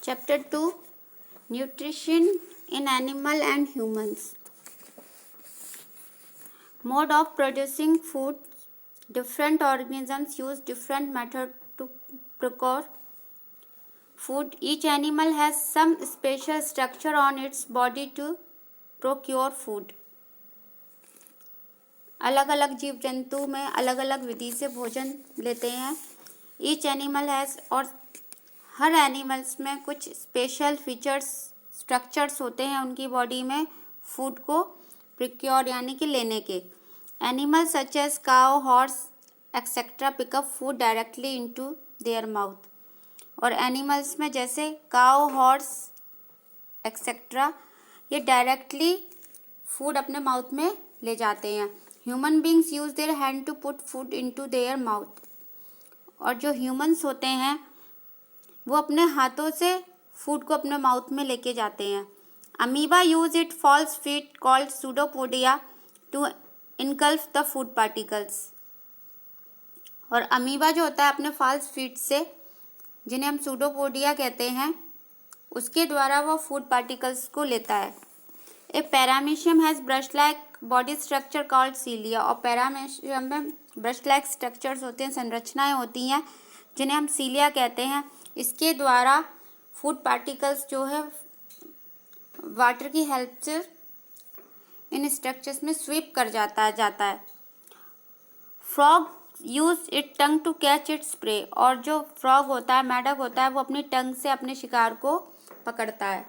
Chapter 2, Nutrition in Animal and Humans. Mode of producing food. Different organisms use different methods to procure food. Each animal has some special structure on its body to procure food. अलग अलग जीव जंतु में अलग अलग विधि से भोजन लेते हैं. ईच एनिमल हैज़, और हर एनिमल्स में कुछ स्पेशल फीचर्स स्ट्रक्चर्स होते हैं उनकी बॉडी में फूड को प्रिक्योर यानी कि लेने के. Animals such as cow, horse etcetera pick up food directly into their mouth. और एनिमल्स में जैसे काउ, हॉर्स एक्सेट्रा ये डायरेक्टली फूड अपने माउथ में ले जाते हैं. Human beings use their hand to put food into their mouth. और जो ह्यूमंस होते हैं वो अपने हाथों से फूड को अपने माउथ में लेके जाते हैं. Amoeba use it false feet called pseudopodia to engulf the food particles. और अमीबा जो होता है अपने फॉल्स फीट से, जिन्हें हम सूडोपोडिया कहते हैं, उसके द्वारा वो फूड पार्टिकल्स को लेता है. A paramecium has brush like body structure called cilia. और पैरामीशियम में ब्रश लाइक स्ट्रक्चर्स होते हैं, संरचनाएं होती हैं जिन्हें हम सीलिया कहते हैं. इसके द्वारा फूड पार्टिकल्स जो है वाटर की हेल्प से इन स्ट्रक्चर्स में स्वीप कर जाता है. Frog use it tongue to catch its prey. और जो फ्रॉग होता है, मेढक होता है, वो अपनी टंग से अपने शिकार को पकड़ता है.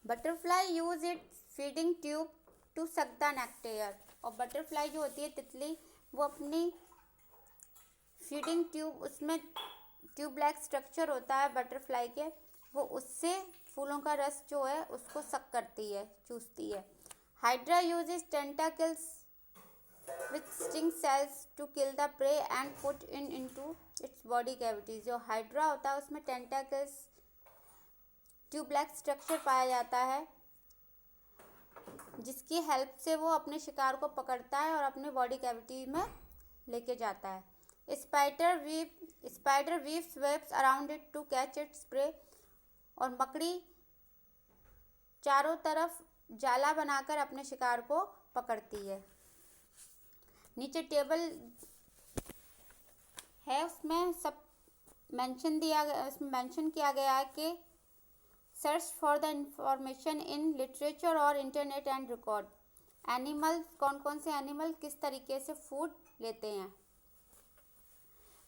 Butterfly use it feeding tube to suck the nectar. और बटरफ्लाई जो होती है तितली, वो अपनी फीडिंग ट्यूब, उसमें ट्यूब लाइक स्ट्रक्चर होता है बटरफ्लाई के, वो उससे फूलों का रस जो है उसको सक करती है, चूसती है. Hydra uses tentacles with sting cells to kill the prey and put into its body cavities. जो हाइड्रा होता है उसमें टेंटाकल्स, ट्यूब लाइक स्ट्रक्चर पाया जाता है जिसकी हेल्प से वो अपने शिकार को पकड़ता है और अपने बॉडी कैविटी में लेके जाता है. Spider weaves webs around it to catch its prey. और मकड़ी चारों तरफ जाला बनाकर अपने शिकार को पकड़ती है. नीचे टेबल है, उसमें सब उसमें मेंशन किया गया है कि search for the information in literature और इंटरनेट एंड रिकॉर्ड. एनिमल, कौन कौन से एनिमल किस तरीके से फूड लेते हैं.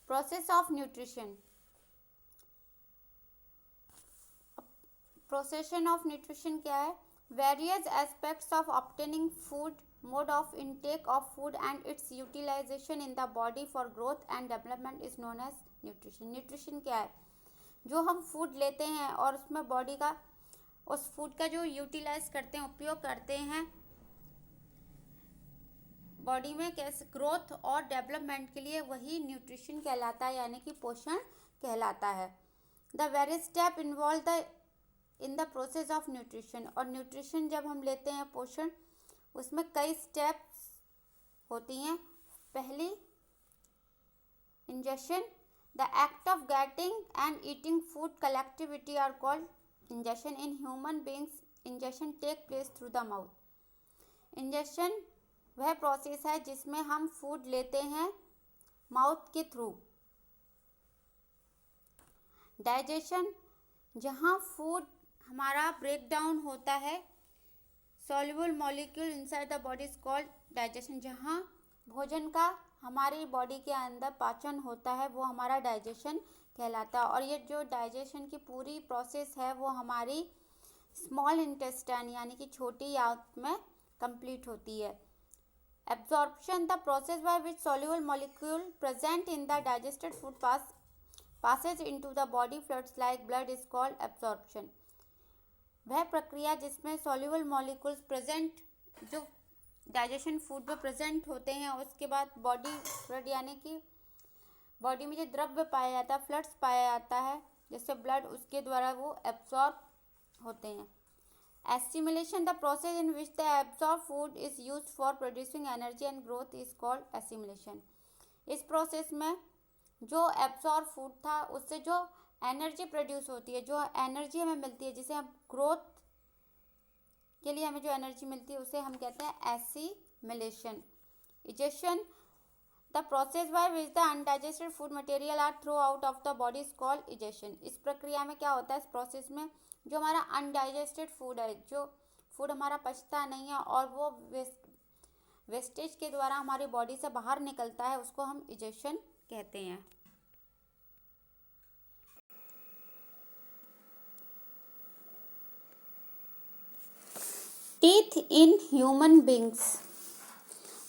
Process of nutrition. Procession of nutrition क्या है? Various aspects of obtaining food, mode of intake of food and its utilisation in the body for growth and development is known as nutrition. Nutrition क्या है? जो हम food लेते हैं और उसमें बॉडी का, उस फूड का जो यूटिलाइज करते हैं, उपयोग करते हैं बॉडी में कैसे ग्रोथ और डेवलपमेंट के लिए, वही न्यूट्रिशन कहलाता है, यानी कि पोषण कहलाता है. The various step involve in the process of nutrition. और न्यूट्रिशन जब हम लेते हैं पोषण, उसमें कई स्टेप्स होती हैं. पहली, injection. The act of getting and eating food collectivity are called ingestion. In human beings, ingestion take place through the mouth. Ingestion वह प्रोसेस है जिसमें हम फूड लेते हैं माउथ के थ्रू. डाइजेशन, जहाँ फूड हमारा ब्रेक डाउन होता है, soluble molecule inside the body is called digestion. जहाँ भोजन का हमारी बॉडी के अंदर पाचन होता है, वो हमारा डाइजेशन कहलाता है. और ये जो डाइजेशन की पूरी प्रोसेस है वो हमारी स्मॉल इंटेस्टाइन यानी कि छोटी आंत में कंप्लीट होती है. Absorption, the process by which soluble molecule present in the digested food passes into the body fluids like blood is called absorption. वह प्रक्रिया जिसमें सॉल्युबल मॉलिक्यूल्स प्रेजेंट, जो डाइजेशन फूड में प्रेजेंट होते हैं, उसके बाद बॉडी फ्लूइड यानी कि बॉडी में जो द्रव्य पाया जाता है, फ्लड्स पाया जाता है जैसे ब्लड, उसके द्वारा वो एब्जॉर्ब होते हैं. Assimilation, the process in which the absorb food is used for producing energy and growth is called assimilation. इस प्रोसेस में जो एब्जॉर्ब फूड था उससे जो एनर्जी प्रोड्यूस होती है, जो एनर्जी हमें मिलती है, जिसे हम ग्रोथ के लिए हमें जो एनर्जी मिलती है उसे हम कहते हैं assimilation. Egestion, the process by which the undigested food material are throw out of the body is called egestion. इस प्रक्रिया में क्या होता है, इस प्रोसेस में जो हमारा अनडाइजेस्टेड फूड है, जो फूड हमारा पचता नहीं है और वो वेस्टेज के द्वारा हमारी बॉडी से बाहर निकलता है, उसको हम इजेशन कहते हैं। Teeth in human beings.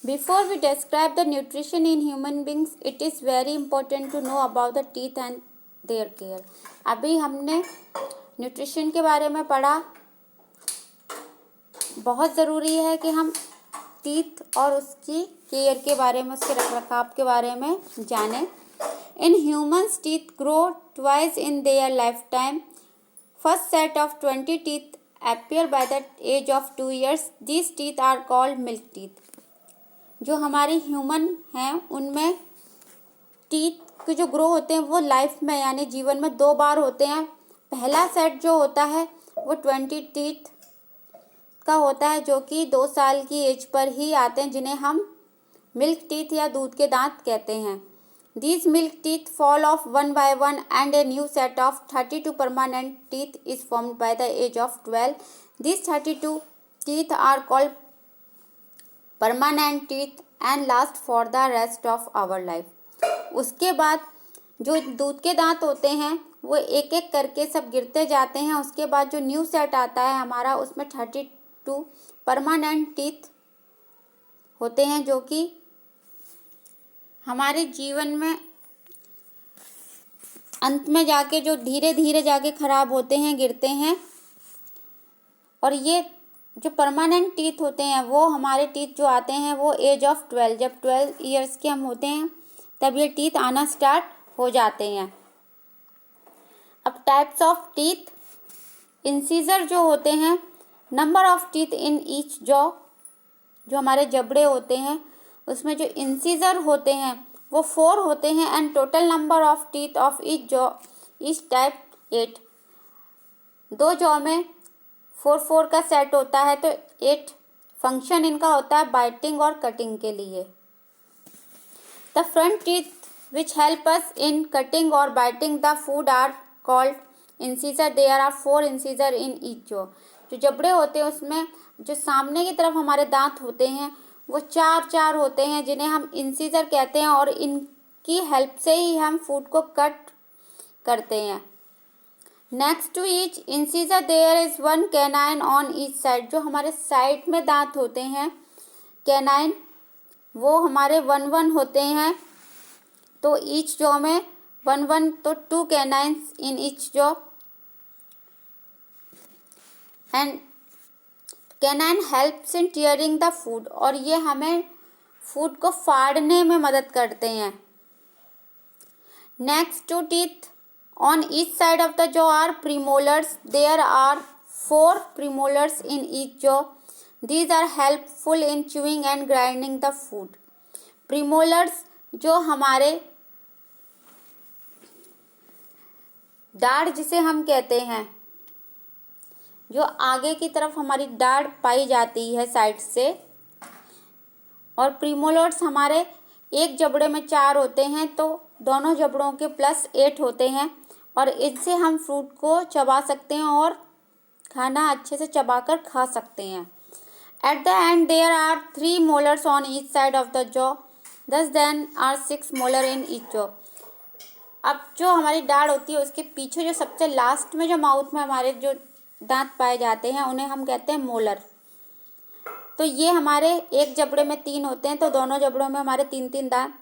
Before we describe the nutrition in human beings, it is very important to know about the teeth and their care. अभी हमने न्यूट्रिशन के बारे में पढ़ा। बहुत ज़रूरी है कि हम टीथ और उसकी केयर के बारे में, उसके रखरखाव के बारे में जानें। In humans, teeth grow twice in their lifetime. First set of 20 teeth appear by the age of 2 years. These teeth are called milk teeth. जो हमारी ह्यूमन हैं उनमें टीथ के जो ग्रो होते हैं वो लाइफ में यानी जीवन में 2 बार होते हैं। पहला सेट जो होता है वो 20 टीथ का होता है, जो कि 2 साल की एज पर ही आते हैं, जिन्हें हम मिल्क टीथ या दूध के दांत कहते हैं। These milk teeth fall off one by one and a new set of 32 permanent teeth is formed by the age of 12. These 32 teeth are called permanent teeth and last for the rest of our life. उसके बाद जो दूध के दांत होते हैं वो एक एक करके सब गिरते जाते हैं। उसके बाद जो न्यू सेट आता है हमारा, उसमें 32 परमानेंट टीथ होते हैं, जो कि हमारे जीवन में अंत में जाके जो धीरे धीरे जाके ख़राब होते हैं, गिरते हैं। और ये जो परमानेंट टीथ होते हैं वो हमारे टीथ जो आते हैं वो एज ऑफ 12, जब 12 ईयर्स के हम होते हैं तब ये टीथ आना स्टार्ट हो जाते हैं। अब टाइप्स ऑफ टीथ, इंसीजर जो होते हैं, number of teeth in each jaw, जो हमारे जबड़े होते हैं उसमें जो इंसीजर होते हैं वो 4 होते हैं। And total number of teeth of each jaw each type 8। 2 jaw में 4 का सेट होता है, तो 8 फंक्शन इनका होता है बाइटिंग और कटिंग के लिए। The front teeth which help us in cutting और biting the food are called incisor. There are 4 incisor in each jaw. जो जबड़े होते हैं उसमें जो सामने की तरफ हमारे दांत होते हैं वो 4 होते हैं, जिन्हें हम इंसीजर कहते हैं, और इनकी हेल्प से ही हम फूड को कट करते हैं। Next to each incisor there is 1 canine on each side. जो हमारे साइड में दांत होते हैं कैनाइन, वो हमारे 1 होते हैं, तो ईच जॉ में 1, तो 2 canines in each jaw. And canine helps in tearing the food, और ये हमें फूड को फाड़ने में मदद करते हैं। Next two teeth on each side of the jaw are premolars. There are 4 premolars in each jaw. These are helpful in chewing and grinding the food. Premolars जो हमारे दाढ़ जिसे हम कहते हैं, जो आगे की तरफ हमारी दाढ़ पाई जाती है साइड से, और प्रीमोलर्स हमारे एक जबड़े में 4 होते हैं, तो दोनों जबड़ों के प्लस 8 होते हैं, और इनसे हम फ्रूट को चबा सकते हैं और खाना अच्छे से चबाकर खा सकते हैं। At the end there are 3 molars on each side of the jaw, thus then are 6 molar in each jaw. अब जो हमारी दाढ़ होती है उसके पीछे जो सबसे लास्ट में जो माउथ में हमारे जो दांत पाए जाते हैं उन्हें हम कहते हैं मोलर। तो ये हमारे एक जबड़े में 3 होते हैं, तो दोनों जबड़ों में हमारे 3 दांत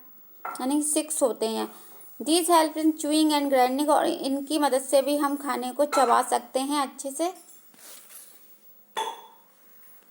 यानी 6 होते हैं। These help in chewing and grinding, और इनकी मदद से भी हम खाने को चबा सकते हैं अच्छे से